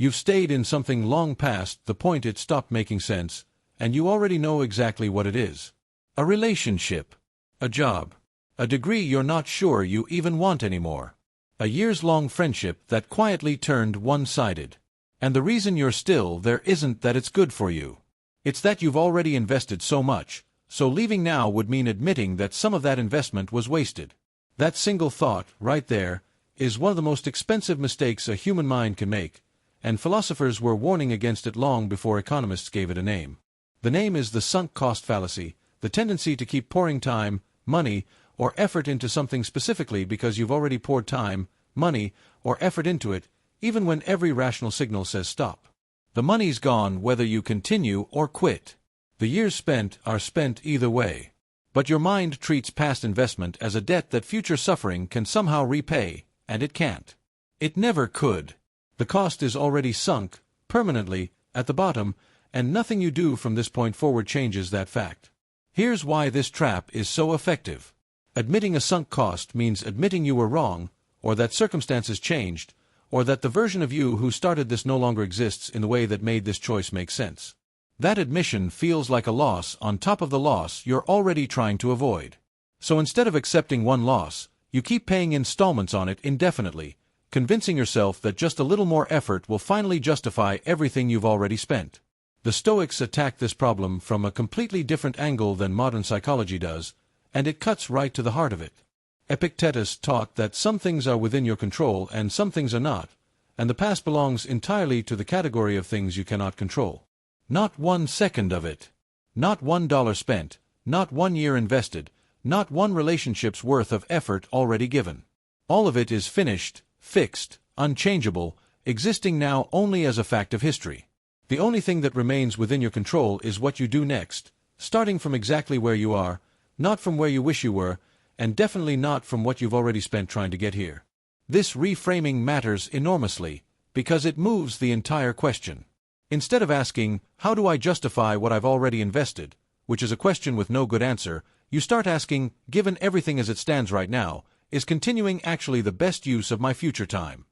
You've stayed in something long past the point it stopped making sense, and you already know exactly what it is. A relationship. A job. A degree you're not sure you even want anymore. A years-long friendship that quietly turned one-sided. And the reason you're still there isn't that it's good for you. It's that you've already invested so much, so leaving now would mean admitting that some of that investment was wasted. That single thought, right there, is one of the most expensive mistakes a human mind can make, and philosophers were warning against it long before economists gave it a name. The name is the sunk cost fallacy, the tendency to keep pouring time, money, or effort into something specifically because you've already poured time, money, or effort into it, even when every rational signal says stop. The money's gone whether you continue or quit. The years spent are spent either way. But your mind treats past investment as a debt that future suffering can somehow repay, and it can't. It never could. The cost is already sunk, permanently, at the bottom, and nothing you do from this point forward changes that fact. Here's why this trap is so effective. Admitting a sunk cost means admitting you were wrong, or that circumstances changed, or that the version of you who started this no longer exists in the way that made this choice make sense. That admission feels like a loss on top of the loss you're already trying to avoid. So instead of accepting one loss, you keep paying installments on it indefinitely, convincing yourself that just a little more effort will finally justify everything you've already spent. The Stoics attack this problem from a completely different angle than modern psychology does, and it cuts right to the heart of it. Epictetus taught that some things are within your control and some things are not, and the past belongs entirely to the category of things you cannot control. Not 1 second of it. Not $1 spent, not 1 year invested, not one relationship's worth of effort already given. All of it is finished, fixed, unchangeable, existing now only as a fact of history. The only thing that remains within your control is what you do next, starting from exactly where you are, not from where you wish you were, and definitely not from what you've already spent trying to get here. This reframing matters enormously, because it moves the entire question. Instead of asking, how do I justify what I've already invested, which is a question with no good answer, you start asking, given everything as it stands right now, is continuing actually the best use of my future time?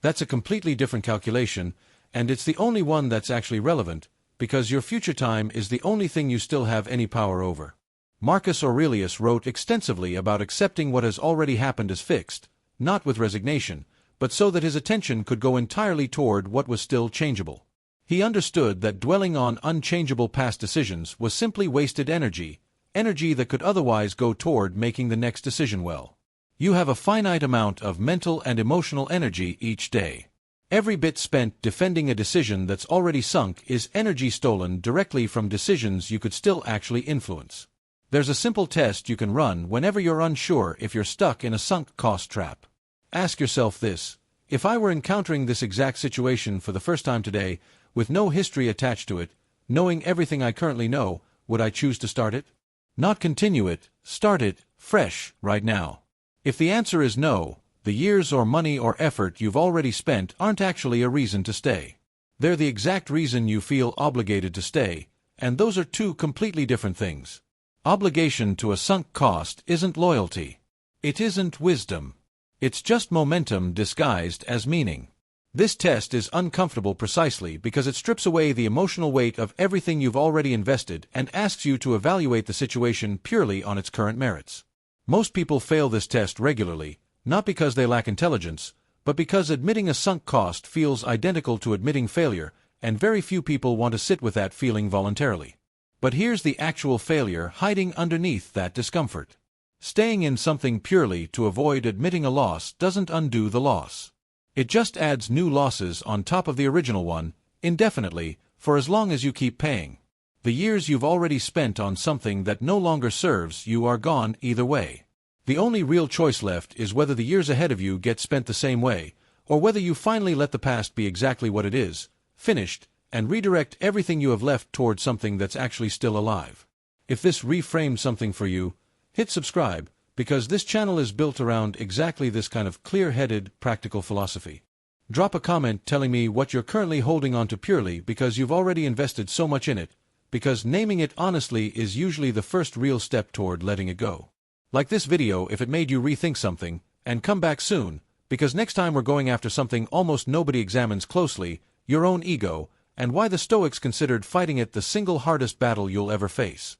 That's a completely different calculation, and it's the only one that's actually relevant, because your future time is the only thing you still have any power over. Marcus Aurelius wrote extensively about accepting what has already happened as fixed, not with resignation, but so that his attention could go entirely toward what was still changeable. He understood that dwelling on unchangeable past decisions was simply wasted energy, energy that could otherwise go toward making the next decision well. You have a finite amount of mental and emotional energy each day. Every bit spent defending a decision that's already sunk is energy stolen directly from decisions you could still actually influence. There's a simple test you can run whenever you're unsure if you're stuck in a sunk cost trap. Ask yourself this: if I were encountering this exact situation for the first time today, with no history attached to it, knowing everything I currently know, would I choose to start it? Not continue it, start it, fresh, right now. If the answer is no, the years or money or effort you've already spent aren't actually a reason to stay. They're the exact reason you feel obligated to stay, and those are two completely different things. Obligation to a sunk cost isn't loyalty. It isn't wisdom. It's just momentum disguised as meaning. This test is uncomfortable precisely because it strips away the emotional weight of everything you've already invested and asks you to evaluate the situation purely on its current merits. Most people fail this test regularly, not because they lack intelligence, but because admitting a sunk cost feels identical to admitting failure, and very few people want to sit with that feeling voluntarily. But here's the actual failure hiding underneath that discomfort. Staying in something purely to avoid admitting a loss doesn't undo the loss. It just adds new losses on top of the original one, indefinitely, for as long as you keep paying. The years you've already spent on something that no longer serves you are gone either way. The only real choice left is whether the years ahead of you get spent the same way, or whether you finally let the past be exactly what it is, finished, and redirect everything you have left toward something that's actually still alive. If this reframed something for you, hit subscribe, because this channel is built around exactly this kind of clear-headed, practical philosophy. Drop a comment telling me what you're currently holding on to purely because you've already invested so much in it, because naming it honestly is usually the first real step toward letting it go. Like this video if it made you rethink something, and come back soon, because next time we're going after something almost nobody examines closely, your own ego, and why the Stoics considered fighting it the single hardest battle you'll ever face.